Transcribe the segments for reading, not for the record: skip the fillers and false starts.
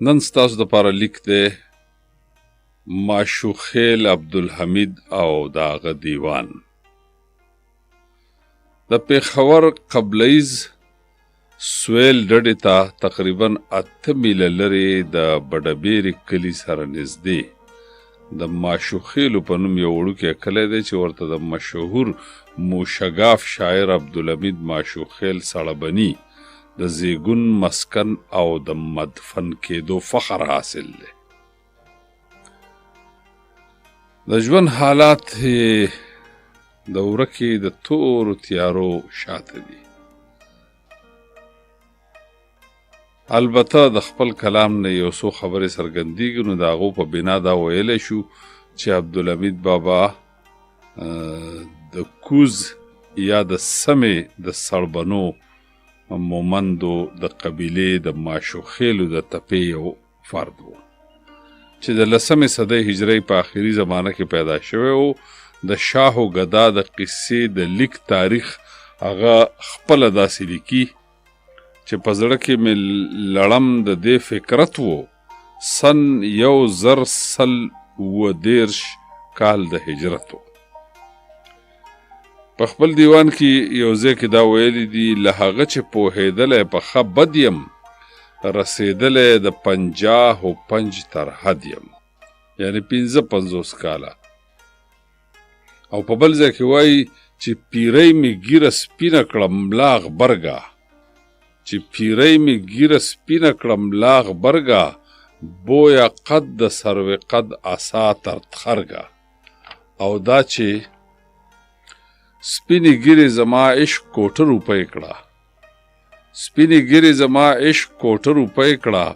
نن ستاسو دپاره لیک دی معشوقخیل عبدالحمید او د هغه دیوان. د پېښور قبلیز سویل ډډې ته تقریبا 8 میله لرې د بډبیرې کلي سره نږدې د معشوقخیلو په نوم یو وړوکی کلی دی چې ورته د مشهور موشګاف شاعر عبدالحمید معشوقخیل سړبني د زیږون مسکن او د مدفن کېدو فخر حاصل دی. د ژوند حالات د ورکې د تورو تیارو شاته دي. البته د خپل کلام نه یو څو خبرې څرګندېږي، نو د هغو په بنا دا ویلی شو چې عبدالحمید بابا د کوز یا د سمې د سړبنو مومندو د قبیلې د معشوقخیلو د تپې یو فرد و چې د 10مې صدۍ هجرۍ په آخري زمانه کې پیدا شوی و. د شاه و ګدا د قصې د لیک تاریخ هغه خپله داسې لیکي چې په زړه کې مې لړم د دې فکرت و سن 1030 کال د هجرت و. په خپل دیوان کې یو ځای کې دا ویلي دي له هغه چې پوهېدلی په ښه بد یم، رسېدلی د 55 تر حد یم، یعنې 55 کاله. او په بل ځای کې وایي چې پیرۍ مې ګیره سپینه کړه ملا غبرګه، چې پیرۍ مې ګیره سپینه کړه ملا غبرګه، بویه قد د سروې قد عصا تر تخرګه. او دا چې سپینې ګیرې زما عشق کوټه روپۍ کړه، سپینې ګیرې زما عشق کوټه روپۍ کړه،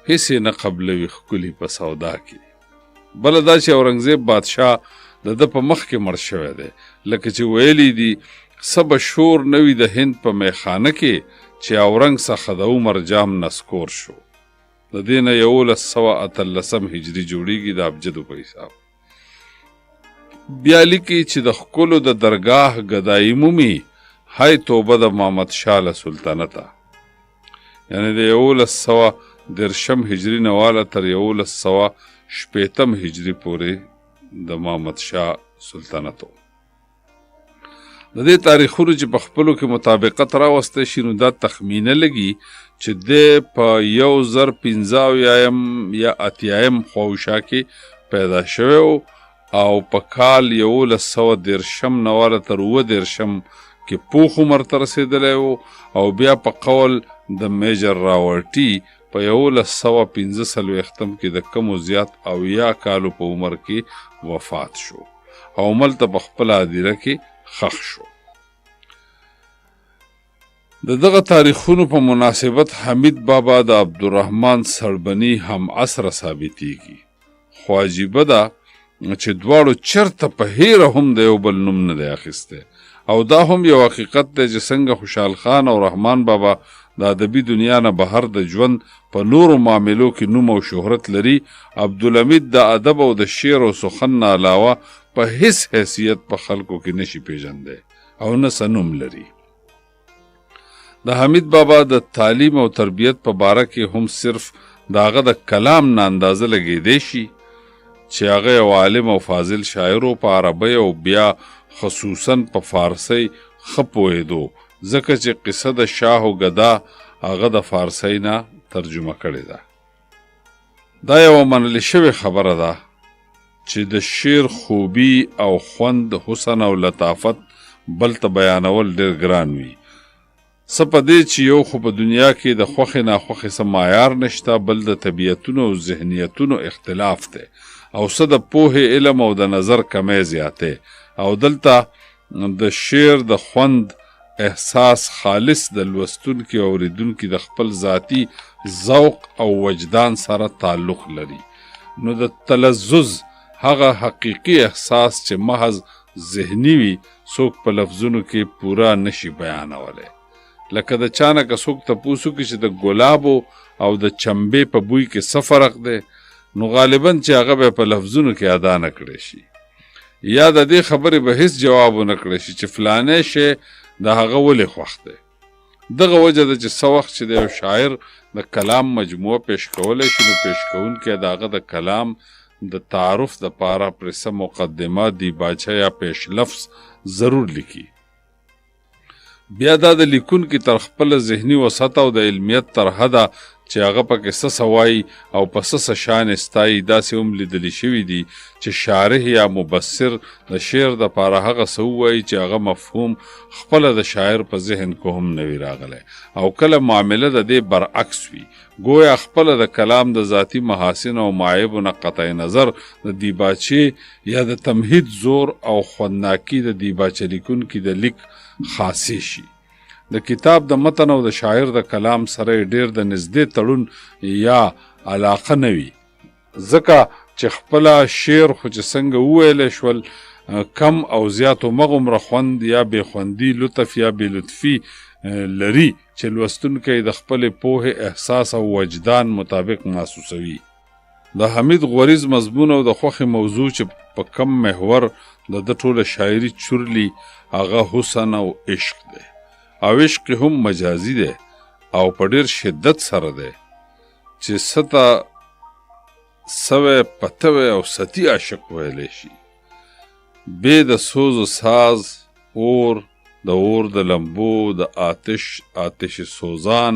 هېڅ یې نه قبلوي ښکلي په سودا کې. بله دا چې اورنګزیب بادشاه د ده په مخ کې مړ شوی دی، لکه چې ویلي دي څه به شور نه وي د هند په میخانه کې چې اورنګ څخه د عمر جام نسکور شو. د دې نه 1118 هجري جوړیږي د ابجدو په حساب. بیا لیکي چې د ښکلو د درګاه ګدایي مومي هی توبه د محمد شاه له سلطنته، یعنې د 1113 هجري نه واله تر 1160 هجري پورې د محمد شاه سلطنت و. د دې تاریخونو چې په خپلو کې مطابقت راوستی شي، نو دا تخمینه لګي چې دی په 1055 یا 80 خواوشا کې پیدا شوی و او په کال 1113 نه واله تر 19 کې پوخ عمر ته رسېدلی و. او بیا په قول د میجر راورټي په 1145 کې د کمو زیات 80 کالو په عمر کې وفات شو او ملته په خپله هدیره کې ښخ شو. د دغه تاریخونو په مناسبت حمید بابا د عبدالرحمن سړبني هم عصره ثابتېږي، خو عجیبه ده چې دواړو چرته په هیره هم د یو بل نوم نه دی اخیستی. او دا هم یو حقیقت دی چې څنګه خوشحال خان او رحمان بابا د ادبي دنیا نه بهر د ژوند په نورو معاملو کې نوم او شهرت لري، عبدالحمید د ادب او د شعر او سخن نه علاوه په هیڅ حیثیت په خلکو کې نشي پیژندی او نه څه نوم لري. د حمید بابا د تعلیم او تربیت په باره کې هم صرف د هغه د کلام نه اندازه لګېدی شي چې هغه یو عالم او فاضل شاعر و، په عربۍ او بیا خصوصاً په فارسۍ ښه پوهېدو، ځکه چې قصه د شاه و ګدا هغه د فارسۍ نه ترجمه کړې ده. دا یوه منلې شوې خبره ده چې د شعر خوبي او خوند، حسن او لطافت بل ته بیانول ډېر ګران وي. څه په دې چې یو خو په دنیا کې د خوښې ناخوښې څه معیار نشته، بل د طبیعتونو او ذهنیتونو اختلاف دی، او څه د پوهې، علم او د نظر کمی زیاتی. او دلته د شعر د خوند احساس خالص د لوستونکي او اوریدونکي د خپل ذاتی ذوق او وجدان سره تعلق لري. نو د تلذذ هغه حقیقي احساس چې محض ذهني وي څوک په لفظونو کې پورا نشي بیانولی. لکه د چانه که څوک تپوس وکړي چې د ګلابو او د چمبې په بوی کې څه فرق دی، نو غالباً چې هغه به په لفظونو کې ادا نه کړی شي، یا د دې خبرې به هیڅ جواب ونه کړی شي چې فلانی شی د هغه ولې خوښ دی. دغه وجه ده چې څه وخت چې د یو شاعر د کلام مجموعه پیش کولی شي نو پیش کوونکی د هغه د کلام د تعارف دپاره پرې څه مقدمه دیباچه یا پیش لفظ ضرور لیکي. بیا دا د لیکونکي تر خپله ذهني وسعت او د علمیت تر حده چې هغه پکې څه څه وایي او په څه شان ستایي داسې هم لیدلی شوي دي چې شارح یا مبصر د شعر دپاره هغه څه ووایي چې هغه مفهوم خپله د شاعر په ذهن کې هم نه وي راغلی او کله معامله د دې برعکس وي ګویا خپله د کلام د ذاتي محاسن او معایبو نه قطع نظر د دیباچې یا د تمهید زور او خوندناکي د دیباچه لیکونکي د لیک خاصې شي. د کتاب د متن او د شاعر د کلام سره ډیر د نږدې تړون یا علاقه نه وي ځکه چې خپله شعر خو چې څنګه وویلی شول کم او زیاتو مغومره خوند یا بې خوندي لطف یا بې لطفي لري چې لوستونکی د خپلې پوهې احساس او وجدان مطابق محسوسوي. د حمید غوریز مضمون او د خوښې موضوع چې په کم محور د ده ټوله شاعري چورلي هغه حسن او عشق دی او عشق هم مجازي دی او په ډیر شدت سره دی چې ستا سوی پتوی او ستی عاشق ویلی شي. بې د سوز و ساز اور د اور د لمبو د آتش سوزان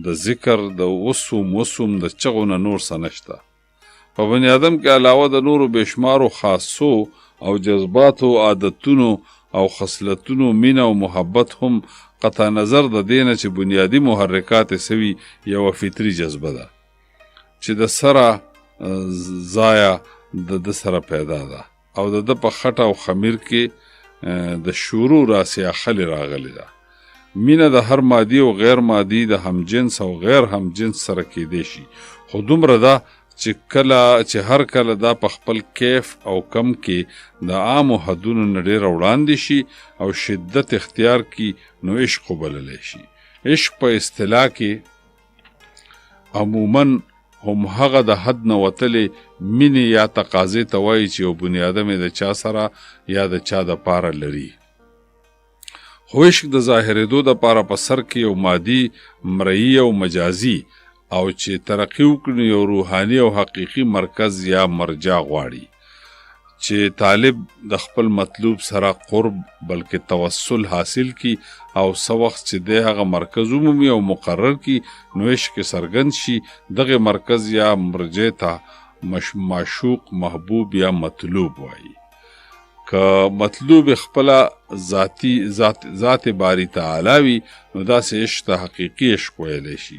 د ذکر د وسوم د چغو نه نور څه نشته. په بني ادم کې علاوه د نورو بېشمارو خاصو او جذباتو عادتونو او خصلتونو مینه او محبت هم قطع نظر د دینه چې بنیادی محرکات سوي یو فطری جذبه ده چې د سره ضایع د سره پیدا ده او د په خټه او خمیر کې د شروع راسیاخلې راغلی ده. مینه د هر مادي او غیر مادي د همجنس او غیر همجنس سره کېدی شي خو دومره ده چې هر کله دا په خپل کیف او کم کې د عامو حدونو نه ډېره وړاندې شي او شدت اختیار کی نو عشق وبللی شي. عشق په اصطلاح کې عموماً هم هغه د حد نه وتلې مینې یا تقاضې ته وایي چې یو بني ادم د چا سره یا د چا دپاره لري. خو عشق د ظاهرېدو دپاره په سر کې یو مادي مرئی او مجازي او چې ترقی وکړي یو روحاني او حقیقي مرکز یا مرجع غواړي چې طالب د خپل مطلوب سره قرب بلکې توسل حاصل کی او څه وخت چې د هغه مرکز عمومي او مقرر کی نو عشق څرګند شي دغه مرکز یا مرجع ته معشوق محبوب یا مطلوب وایي. که مطلوب خپل ذات باری تعالی وي نو داسې عشق ته حقیقي عشق ویلی شي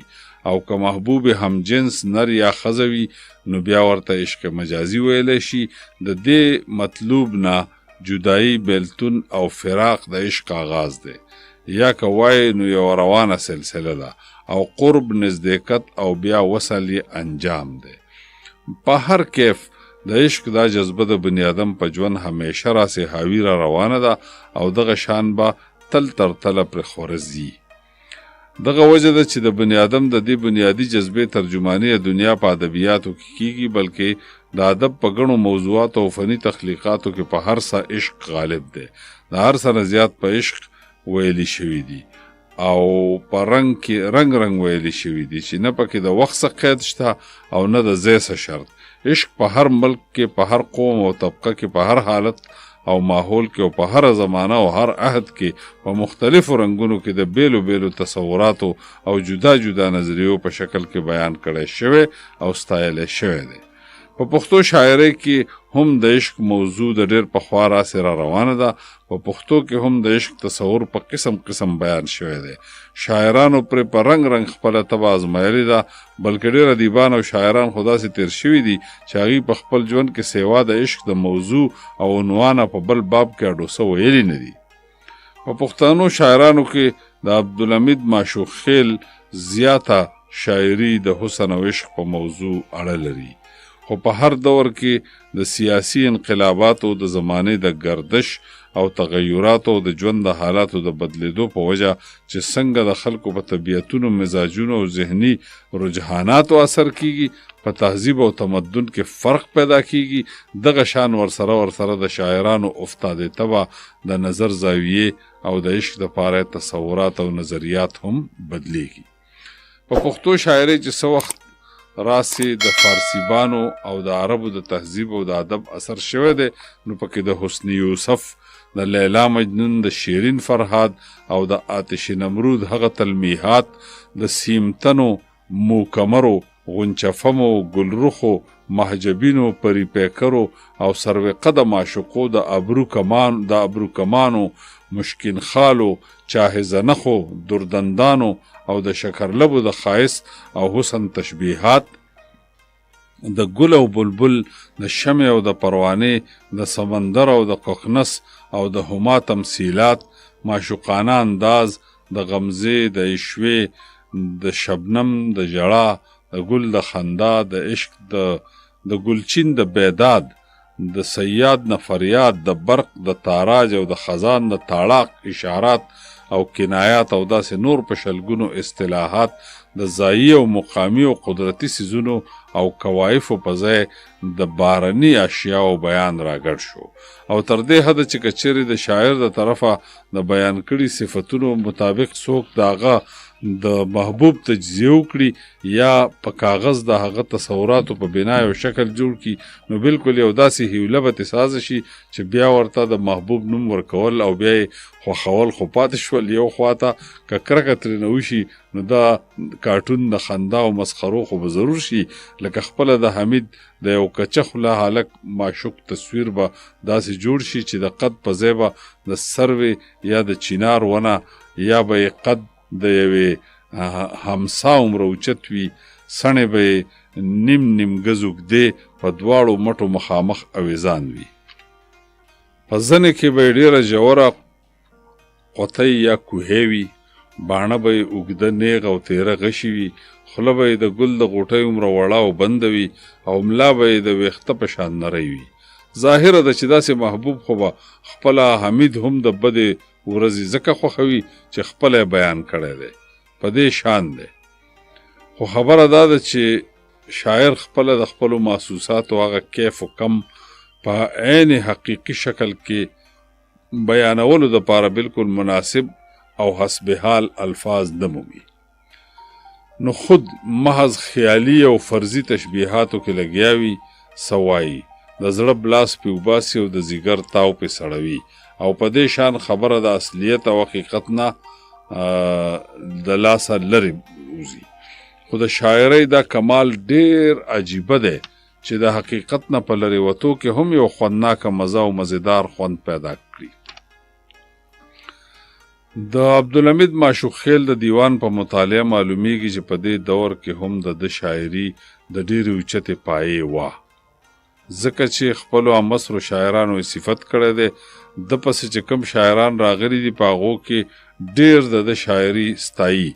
او که محبوب همجنس نر یا ښځه وي نو بیا ورته عشق مجازي ویلی شي. د دې مطلوب نه جدایي بیلتون او فراق د عشق آغاز دی یا که وایي نو یو روانه سلسله ده او قرب نزدېکت او بیا وصل یې انجام دی. په هر کیف د عشق دا جذبه د بني ادم په ژوند همیشه راسې حاوي را روانه ده او دغه شان به تل تر تله پرې خورځي. دغه وجه ده چې د بني ادم د دې بنیادی جذبې ترجماني دنیا په ادبیاتو کې کیږي بلکې د ادب په ګڼو موضوعاتو او فني تخلیقاتو کې په هر څه عشق غالب دی. د هر څه نه زیات په عشق ویلي شوي دي او په رنګ کې رنګ ویلي شوي دي چې نه پکې د وخت څه قید شته او نه د ځای څه شرط. عشق په هر ملک کې په هر قوم او طبقه کې په هر حالت او ماحول کې او په هر زمانه او هر عهد کې په مختلفو رنګونو کې د بیلو بیلو تصوراتو او جدا جدا نظریو په شکل کې بیان کړی شوی او ستایلی شوی دی. په پښتو شاعرۍ کې هم د عشق موضوع د ډېر پخوا راسې را روانه ده. په پښتو کې هم د عشق تصور په قسم بیان شوی دی. شاعرانو پرې په رنګ خپله طبع ازمایلې ده بلکې ډېر ادیبان او شاعران خو داسې تیر شوي دي چې هغوی په خپل ژوند کې سیوا د عشق د موضوع او عنوانه په بل باب کې اډوسه ویلي نه دي. په پښتنو شاعرانو کې د عبدالحمید معشوق خیل زیاته شاعري د حسن او عشق په موضوع اړه لري. خو په هر دور کې د سیاسي انقلاباتو د زمانې د گردش او تغیراتو او د ژوند د حالاتو د بدلیدو په وجه چې څنګه د خلکو په طبیعتونو، مزاجونو او ذهني رجحاناتو اثر کیږي، په تهذیب او تمدن کې فرق پیدا کیږي. دغه شان ورسره د شاعرانو افتاده تبع د نظر زاویه او د عشق د پاره تصورات او نظریات هم بدلیږي. په پښتو شاعري چې څو وخت راسي د فارسی بانو او د عربو د تهذیب او د ادب اثر شوی دی، نو پکې د حسن یوسف، د لیلا مجنون، د شیرین فرهاد او د آتش نمرود هغه تلمیحات، د سیمتنو، موکمرو، غنچفمو، گلرخو، محجبینو، پری پیکرو او سروقه د معشوقو، د ابرو کمانو، مشکین خالو، چاه زنخو، دردندانو او د شکرلبو د خایس او حسن تشبیحات، د ګل او بلبل، د شمع او د پروانه، د سمندر او د ققنس او د هما تمثیلات، معشوقانه انداز، د غمزه، د عشوه، د شبنم، د جړا، د ګل د خندا، د عشق، د ګلچین د بیداد، د سیاد نه فریاد، د برق د تاراج او د خزان د تاړاق اشارات او کنایات او داسې نور په شلګونو اصطلاحات د ځایي او مقامي او قدرتي سیزونو او کوایفو په ځای د بارني اشیاو بیان راګډ شو. او تر دې حده چې کچېرې د شاعر د طرفه د بیان کړي صفتونو مطابق څوک د هغه د محبوب تجزیه وکړي یا په کاغذ د هغه تصوراتو په بنا یو شکل جوړ کړي، نو بالکل یو داسې هیوله به تسازه شي چې بیا ورته د محبوب نوم ورکول او بیا یې خوښول خو پاتې شول. یو خواته که کرکه ترېنه وشي نو دا کارټون د خندا او مسخرو خو به ضرور شي، لکه خپله د حمید د یو کچه خوله هلک معشوق تصویر به داسې جوړ شي چې د قد په ځای به د سروې یا د چینار ونه یا به یې قد د یوې همسا عمره اوچت وي، سڼې به یې نیم ګز اوږدې په دواړو مټو مخامخ اویزان وي. په زنې کې به یې ډېره ژوره قطۍ یا کوهی وي، باڼه به یې اوږده نیغ او تیره غشي وي، خوله به یې د ګل د غوټۍ عمره وړه او بنده وي او ملا به یې د ویښته په شان نری وي. ظاهره ده چې داسې محبوب خو به خپله حمید هم د بدې ورځې ځکه خوښوي چې خپله بیان کړی دی، په دې شان دی. خو خبره دا ده چې شاعر خپله د خپلو محسوساتو هغه کیف و کم په عین حقیقي شکل کې بیانولو دپاره بالکل مناسب او حسب حال الفاظ نه مومي، نو خود محض خیالي او فرضي تشبیحاتو کې لګیا وي، سوایي د زړه بلاس پې وباسي او د ځیګر تاو پې سړوي او په دې شان خبره د اصلیت او حقیقت نه د لاسه لرې وځي. خو د شاعرۍ دا کمال ډېر عجیبه دی چې د حقیقت نه په لرې وتو کې هم یو خوندناکه مزه او مزیدار خوند پیدا کړي. د عبدالحمید معشوق خیل د دیوان په مطالعه معلومیږي چې په دې دور کې هم د شاعري د ډېرې اوچتې پایې وه، ځکه چې خپلو امصرو شاعرانو یې صفت کړی دی. د پسې چې کوم شاعران راغلي دي په هغو کې ډېر د شاعري ستایي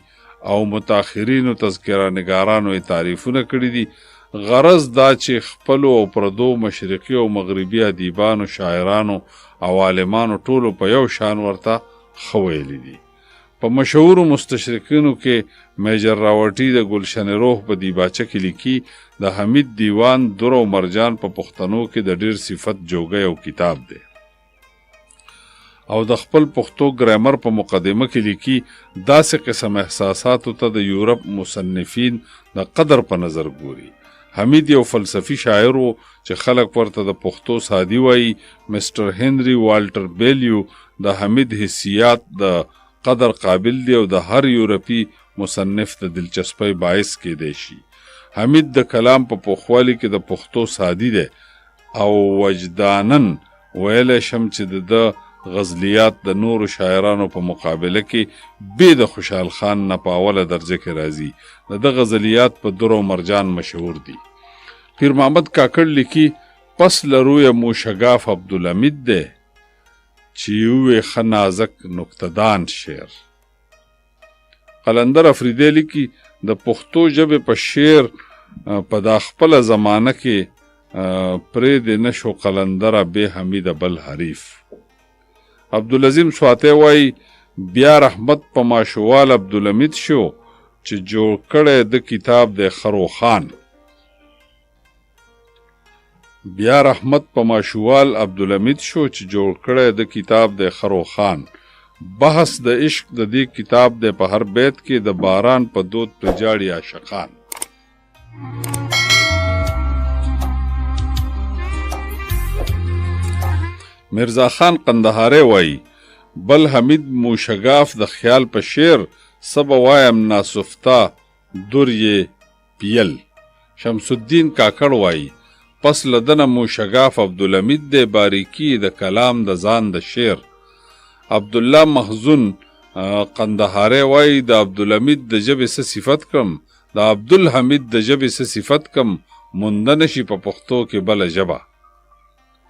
او متاخرینو تذکره نګارانو یې تعریفونه کړي دي. غرض دا چې خپلو او پردو مشرقي او مغربي ادیبانو، شاعرانو او عالمانو ټولو په یو شان ورته ښه ویلي دي. په مشهورو مستشرقینو کې میجر راوټي د ګلشن روح په دیباچه کې لیکي د حمید دیوان در او مرجان په پښتنو کې د ډېر صفت جوګی او کتاب دی، او د خپل پښتو ګرامر په مقدمه کې لیکي داسې قسم احساساتو ته د یورپ مصنفین د قدر په نظر ګوري. حمید یو فلسفي شاعر و چې خلک ورته د پښتو سادي وایي. مسټر هنري والټر بیلیو د حمید حسیات د قدر قابل دی او د هر یورپي مصنف د دلچسپۍ باعث کېدی شي. حمید د کلام په پوخوالي کې د پښتو سادي دی او وجدانن ویلی شم چې د غزلیات د نورو شاعرانو په مقابله کې بې د خوشحال خان نه په اوله درجه کې راځي. د غزلیات په در او مرجان مشهور دي. پیر محمد کاکړ لیکي پس لروی موشگاف عبدالحمید دی چې یوې ښه نازک نکتهدان شعر. قلندر افریدی لیکي د پښتو ژبې په شعر په دا خپله زمانه کې پرې د نشو قلندره بې حمیده بل حریف. عبدالعظیم سواتی وایي بیا رحمت په ماشوال عبدالحمید شو چې جوړ کړی د کتاب د خروخان. بیا رحمت په ماشوال عبدالحمید شو چې جوړ کړی د کتاب د خروخان. بحث د عشق د دې کتاب د په هر بیت کې د باران په دود پر جاړي عاشقان. مرزا خان قندهاری وایي بل حمید موشگاف د خیال په شعر سبا وایم ناسفتا دور یې پیل. شمس الدین کاکړ وایي پس لدنه موشگاف عبدالحمید د باریکی د کلام د ځان د شعر. عبدالله محزون قندهاری وایي د عبدالحمید د ژبې څه صفت کم د عبدالحمید د ژبې څه صفت کم مونده نشي په پښتو کې بله ژبه.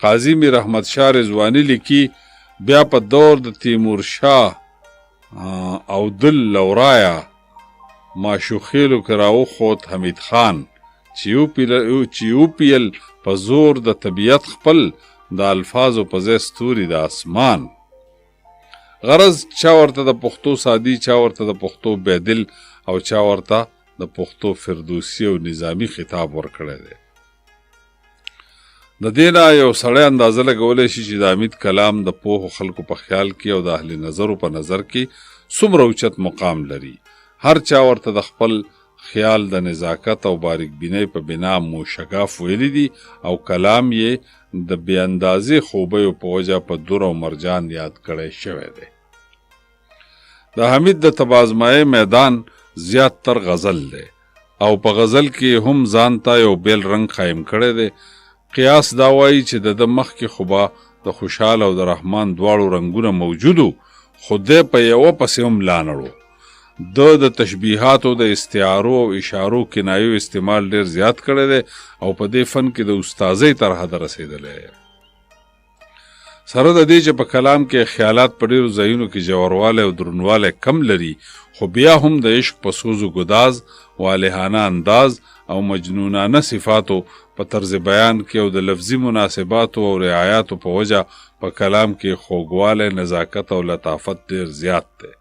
قاضي میر احمد شاه رضواني لیکي بیا په دور د تیمور شاه او دل لورایا ماشوخیلو کې راوخوت حمید خان چې وپیل په زور د طبیعت خپل د الفاظو په ځای ستوري د اسمان. غرض چا ورته د پښتو سادي، چا ورته د پښتو بیدل او چا ورته د پښتو فردوسي او نظامی خطاب ورکړی دی. د دې نه یو سړی اندازه لګولی شي چې د حمید کلام د پوهو خلکو په خیال کې او د اهل نظرو په نظر کې څومره اوچت مقام لري. هر چا ورته د خپل خیال د نزاکت او باریک بینۍ په بنا موشگاف ویلی دي او کلام یې د بې اندازې خوبیو په وجه په دور او مرجان یاد کړی شوی دی. د حمید د تبازمایه میدان زیات تر غزل دی او په غزل کې هم ځان ته یو بیل رنګ قایم کړی دی. قیاس دا وایي چې د مخکې خو به د خوشحال او د رحمان دواړو رنګونه موجودو، خو دی په یوه پسې هم لا نړو. د تشبیحاتو د استعارو او اشارو کنایو استعمال ډیر زیات کړی دی او په دې فن کې د استازۍ تر حده رسېدلی. سره د دې چې په کلام کې خیالات په ډیرو ځایونو کې ژوروالی او درونوالی کم لري، خو بیا هم د عشق په سوز و ګداز، والهانه انداز او مجنونانه صفاتو په طرز بیان کې او د لفظي مناسباتو او رعایاتو په وجه په کلام کې خوږوالی، نزاکت او لطافت ډیر زیات دی.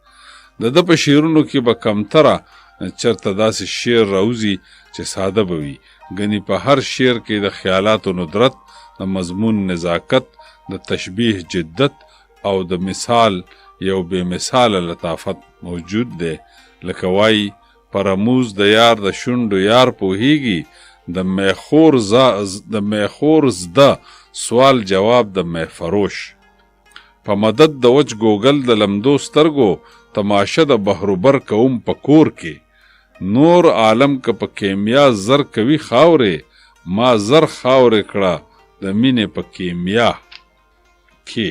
د په شعرونو کې به کمتره چرته داسې شعر راوځي چې ساده به وي. ګنې په هر شعر کې د خیالاتو ندرت، د مضمون نزاکت، د تشبیه جدت او د مثال یو بې مثاله لطافت موجود دی. لکه وایي پرموز د یار د شونډو یار پوهیږي، د میخور زده سوال جواب د میفروش. په مدد د وچ ګوګل د لمدو سترګو تماشه د بحروبر کوم په کور کې. نور عالم که په کیمیا زر کوي خاورې، ما زر خاورې کړه د مینې په کیمیا کې.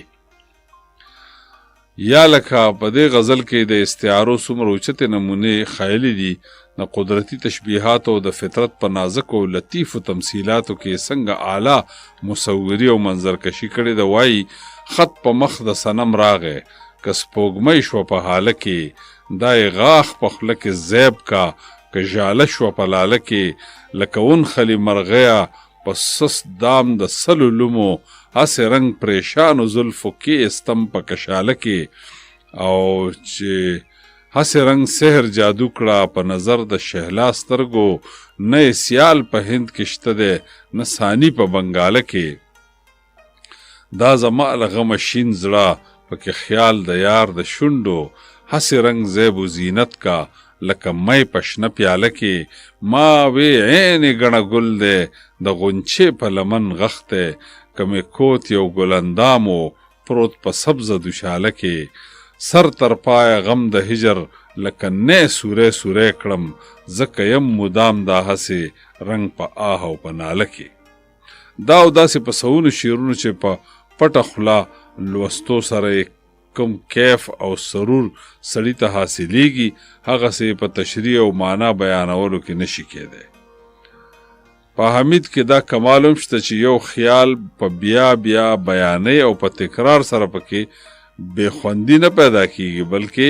یا لکه په دې غزل کې د استعارو څومره اوچتې نمونې خایلې دي. د قدرتي تشبیحاتو او د فطرت په نازکو او لطیفو تمثیلاتو کې څنګه اعلی مصوري او منظرکشي کړې ده. وایي خط په مخ د صنم راغی، که سپوږمۍ شوه په حاله کې، دا یې غاښ په خوله کې زیب کا، که ژاله شوه په لاله کې، لکه ونخلي مرغیه په سست دام د سلو لومو، هسې رنګ پریشانو زلفو کې استم په کشاله کې، او چې هسې رنګ سحر جادو کړه په نظر د شهلا سترګو، نه سیال په هند کې شته دی نه ثاني په بنګاله کې. دا زما له غمه شین زړه پکې خیال د یار د شونډو، هسې رنګ زیب و زینت کا لکه مۍ په شنه پیاله کې. ما وی عین ګڼه ګل دی د غنچې په لمن غښ دی، که مې کوت یو ګلندامو پروت په سبزه دوشاله کې. سر تر پایه غم د هجر لکه نه سوری سوری کړم، ځکه یم مدام دا هسې رنګ په آه او په ناله کې. دا او داسې په سوونو شعرونو چې په پټه خوله لوستو سره کوم کیف او سرور سړي ته حاصلیږي، هغسې په تشریح او معنا بیانولو کې نشي کېدی. په حمید کې دا کمال هم شته چې یو خیال په بیا بیا بیانۍ او په تکرار سره پکې بې خوندي نه پیدا کیږي، بلکې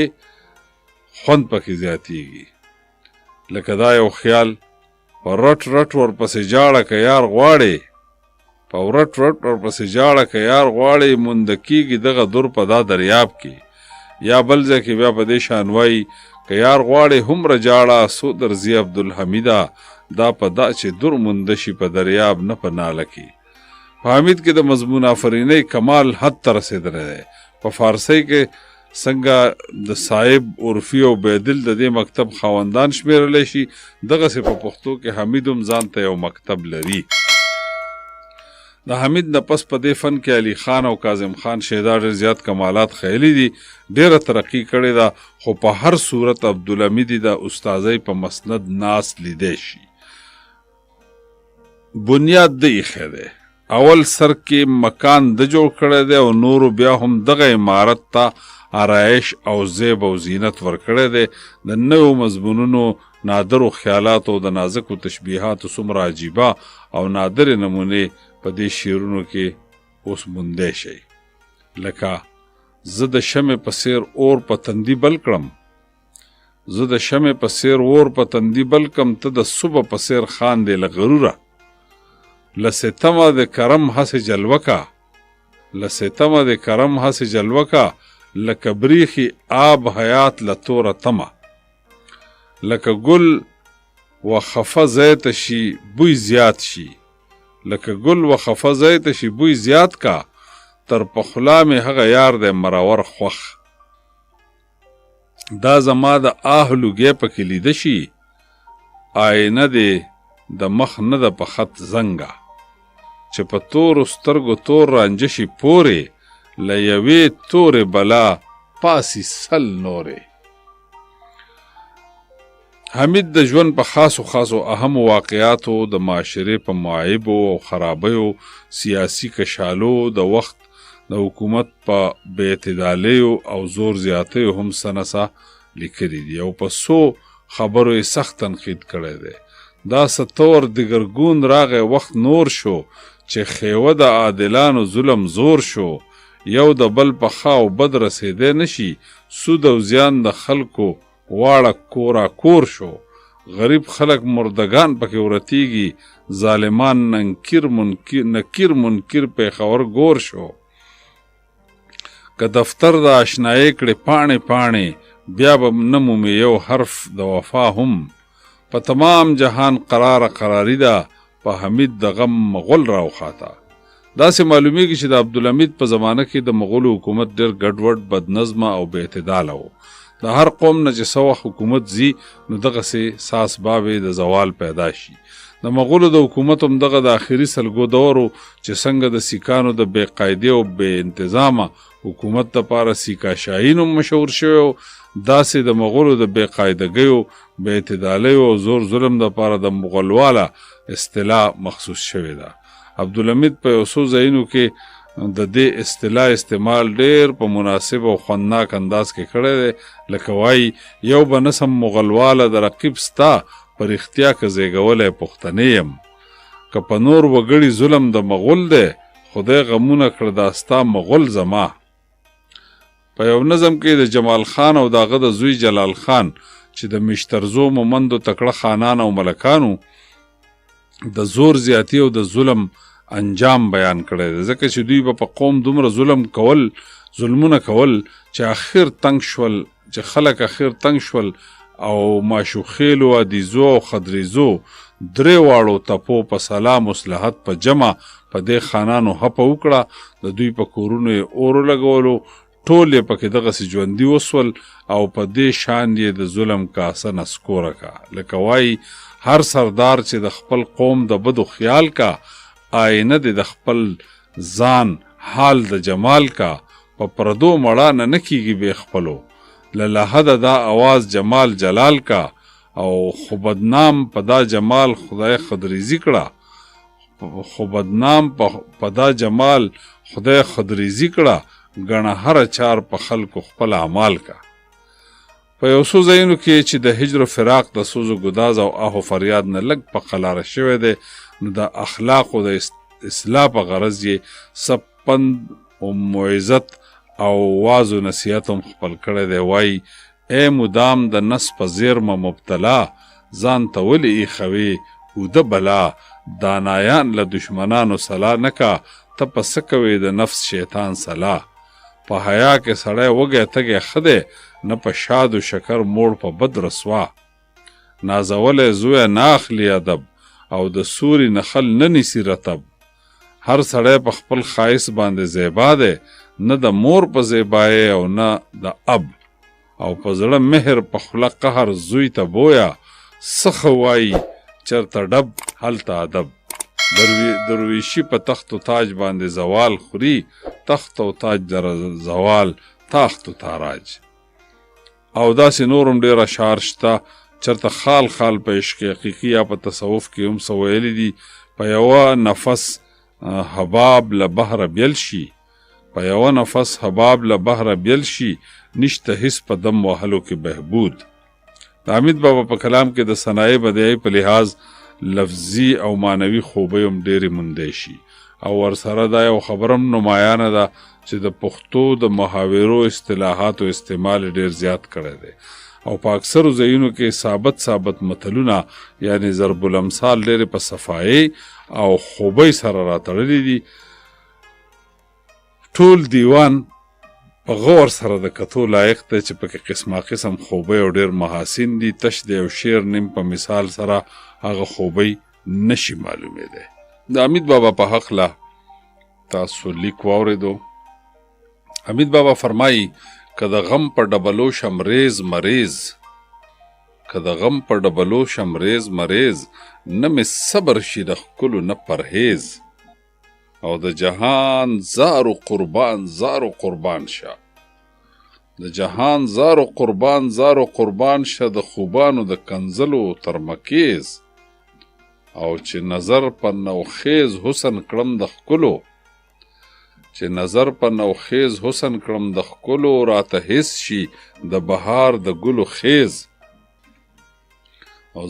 خوند پکې زیاتیږي. لکه دا یو خیال په رټ رټ ورپسې جاړه که یار غواړې، په ورټ ورپسې جاړه که یار غواړې مونده کېږي دغه دور په دا دریاب کې. یا بل ځای کې بیا په دې شان وایي که یار غواړې هومره جاړه څو درځي عبدالحمیده دا په دا چې دور مونده شي په دریاب نه په ناله کې. په حمید کې د مضمون آفرینۍ کمال حد ته رسېدلی دی. په فارسۍ کې څنګه د صاحب عرفي او بیدل د دې مکتب خاوندان شمیرلی شي دغسې په پښتو کې حمید هم ځان ته یو مکتب لري. د حمید نه پس په دې فن کې علي خان او کاظم خان شیدا ډېر زیات کمالات ښیلي دي، ډېره ترقي کړې ده، خو په هر صورت عبدالحمیدي د استاذۍ په مسند ناست لیدی شي. بنیاد د ایښی دی، اول سر کې مکان د جوړ کړی دی او نورو بیا هم دغه عمارت ته آرایش او زیب او زینت ورکړی دی. د نویو مضمونونو نادرو خیالاتو د نازکو تشبیهاتو څومره عجیبه او نادرې نمونې په دې شعرونو کې اوس موندی شئ. لکه زه د شمع په څېر اور په تندي بل کړم، زه د شمع په څېر اور په تندي بل کړم، ته د صبح په څېر خاندې له غروره. له ستمه د کرم هسې جلوه کا، له ستمه د کرم هسې جلوه کا، لکه بریخي آب حیات له توره تمه. لکه ګل و خفه ځای ته شي بوی زیات شي، لکه ګل و خفه ځای ته شي بوی زیات کا، تر پخلا مې هغه یار دی مرور خوښ. دا زما د آه لوګی پکې لیده شي، آینه دی د مخ نه ده په خط زنګه، چې په تورو سترګو تور رانجه شي پورې، له یوې تورې بلا پاسي سل نورې. حمید د ژوند په خاصو اهمو واقعاتو، د معاشرې په معایبو او خرابیو، سیاسي کشالو، د وخت د حکومت په بې اعتدالیو او زور زیاتیو هم سنسه لیکلي دي او په څو خبرو یې سخت تنقید کړی دی. دا ستور دګرګون راغی وخت نور شو، چې خیوه د عادلانو ظلم زور شو، یو د بل په ښه او بد رسېدی نشي، سود او زیان د خلکو واړه کورا کور شو، غریب خلک مردگان پکې ورتیږي، ظالمان نکیر منکر پیښور ګور شو. که دفتر د آشنایۍ کړې پاڼې پاڼې، بیا به نه مومې یو حرف د وفا هم. په تمام جهان قراري ده، په حمید د غم مغول راوخاته. داسې معلومیږي چې د عبدالحمید په زمانه کې د مغولو حکومت ډېر ګډوډ، بدنظمه او بې اعتداله و. د هر قوم نه چې څه وخت حکومت ځي نو دغسې ساس بابې د زوال پیدا شي. د مغولو د حکومت هم دغه د آخري سلګو دور و چې څنګه د سیکانو د بې قاعدې او بې انتظامه حکومت دپاره سیکا شاهین هم مشهور شوی و، داسې د مغولو د بې قاعدګیو، بې اعتدالیو او زور ظلم دپاره د مغولواله اصطلاح مخصوص شوې ده. عبدالحمید په یو څو ځایونو کې د دې اصطلاح استعمال ډېر په مناسب او خوندناک انداز کې کړی دی. لکه وایي یو به نسم مغلواله د رقیب ستا په رښتیا که زیږولی پښتنې یم، که په نور وګړي ظلم د مغول دی، خدای غمونه کړه دا ستا مغول زما. په یو نظم کې د جمال خان او داغه د زوی جلال خان چې د مشترزو مومندو تکړه خانان او ملکانو د زور زیاتی او د ظلم انجام بیان کړی دی، ځکه چې دوی به په قوم دومره ظلمونه کول چې خلک اخر تنگ شول او ماشوخیلو، عدیزو او خدریزو درې واړو تپو په سلام مصلحت په جمع په دې خانانو هپه وکړه، د دوی په کورونو یې اور لګولو، ټول یې پکې دغسې ژوندي وسول او په دې شان یې د ظلم کاسه نسکوره کا. لکه وایي هر سردار چې د خپل قوم د بدو خیال کا، آینه دې د خپل ځان حال د جمال کا، په پردو مړانه نه کیږي بې خپلو، له لحده دا آواز جمال جلال کا، او خو بدنام په دا جمال خدای خدریزي کړه، خو بدنام په دا جمال خدای خدریزي کړه، ګڼه هره چار په خلکو خپل اعمال کا. په یو څو ځایونو کې چې د هجر و فراق د سوز و ګداز او آه و فریاد نه لږ په قلاره شوی دی، نو د اخلاقو د اصلاح په غرض یې سپند و موعظت او واز و نصیحت هم خپل کړی دی. وایي ای مدام د نس په زیرمه مبتلا، ځان ته ولې ایښوې اوده بلا، دانایان له دشمنانو صلاح نه کا ته په څه کوې د نفس شیطان صلاح په حیا کې سړی وږی تږی ښه دی نه په شاد و شکر موړ په بد رسوا نازولی زویه نه اخلي ادب او د سوري نخل نه نیسي رتب هر سړی په خپل ښایست باندې زیبا دی نه د مور په زیبایي او نه د اب او په زړه مهر په خوله قهر زوی ته بویه څه ښه وایي چرته ډب هلته ادب درویشي په تخت و تاج باندې زوال خوري تخت و تاج در زوال تاخت و تاراج او داسې نورم ډېر اشعار شته چرته خال خال په عشق حقیقي یا په تصوف کې هم څه ویلي دي په یوه نفس حباب له بهره بیل شي په یوه نفس حباب له بهره بیل شي نشته هیڅ په دم وهلو کې بهبود د حمید بابا په کلام کې د صنایع بدیعي په لحاظ لفظي او معنوي خوبۍ هم ډېرې موندی شي او ورسره دا یو خبره هم نمایانه ده چې د پښتو د محاورو اصطلاحاتو استعمال ډېر زیات کړی دی او په اکثرو ځایونو کې ثابت متلونه یعنی ضرب الامثال ډېرې په صفایي او خوبۍ سره راتړلي دي ټول دیوان په غور سره د کتو لایق دی چې پکې قسمه قسم خوبۍ او ډېر محاسن دي تش د یو شعر نیم په مثال سره هغه خوبۍ نشي معلومېدی د حمید بابا په هکله تاسو لیک واورېدو حمید بابا فرمایي که د غم په ډبلو شمریز مریض که د غم په ډبلو شمریز مریض نه مې صبر شي د ښکلو نه پرهیز او د جهان زارو قربان شه د جهان زارو قربان شه د خوبانو د کنزلو ترمکیز او چې نظر په نوخیز حسن کړم د ښکلو چې نظر په نوخیز حسن کړم د ښکلو راته حس شي د بهار د ګلو خیز او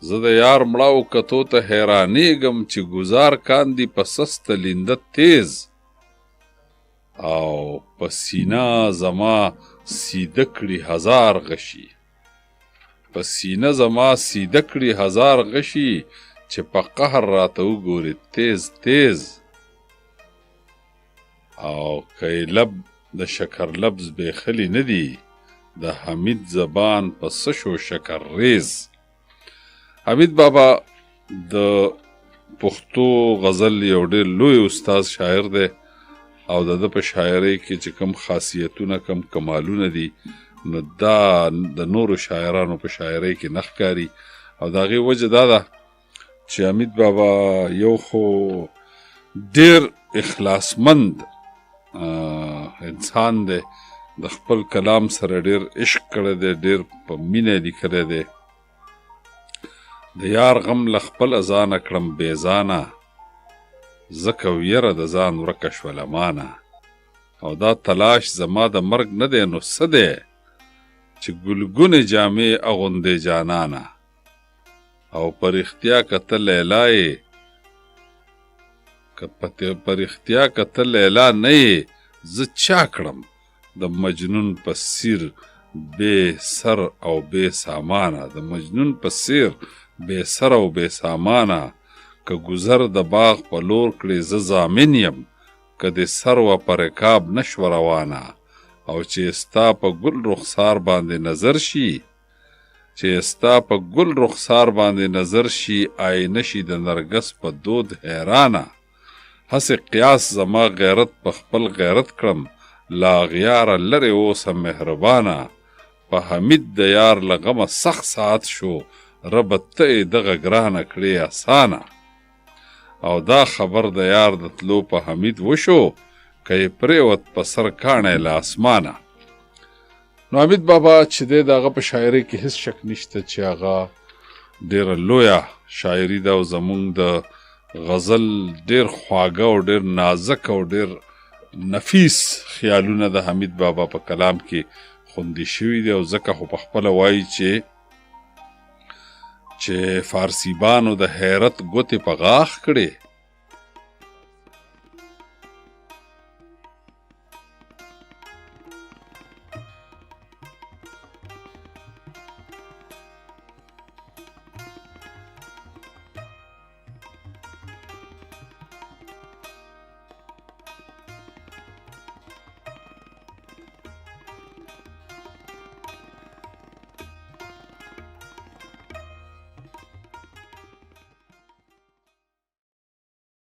زه د یار مړه او کتو ته حیرانېږم چې ګزار کاندي په سسته لینده تیز او په سینه زما سیده کړي هزار غشي چې په قهر راته وګوري تیز او که لب د شکر لبز بیخلی نه دی د حمید زبان په څه شو شکر ریز حمید بابا د پښتو غزل یو ډېر لوی استاد شاعر دی او د ده په شاعرۍ کې چې کوم خاصیتونه کم کمالونه دي نو دا د نورو شاعرانو په شاعرۍ کې نه ښکاري او د هغې وجه دا ده چې حمید بابا یو خو ډېر اخلاصمند انسان دی د خپل کلام سره ډېر عشق کړی دی ډېر په مینه لیکلی دی د یار غم له خپله ځانه کړم بېځانه ځکه ویره د ځان ورکه شوله مانه او دا تلاش زما د مرګ نه دی نو څه دی چې ګلګونې جامې اغوندې جانانه او په رښتیا که ته لیلا یې که په رښتیا که ته لیلا نه یې زه چا کړم د مجنون په سیر بې سر او بې سامانه د مجنون په سیر بې سر او بې سامانه که ګذر د باغ په لور کړې زه ضامن یم که د سروه په رکاب نه شوه روانه او چې ستا په ګل رخسار باندې نظر شي آینه شي د نرګس په دود حیرانه هسې قیاس زما غیرت په خپل غیرت کړم لا غیاره لرې اوسه مهربانه په حمید د یار له غمه سخت ساعت شو ربه ته یې دغه ګرانه کړې اسانه او دا خبر د یار د تلو په حمید وشو که یې پرېوت په سر کاڼی له اسمانه نو حمید بابا چې دی د هغه په شاعرۍ کې هیڅ شک نشته چې هغه ډېره لویه شاعري ده او زموږ د غزل ډېر خواږه او ډېر نازک او ډېر نفیس خیالونه د حمید بابا په کلام کې خوندي شوي دي او ځکه خو په خپله وایي چې فارسیبانو د حیرت ګوتې په غاښ کړې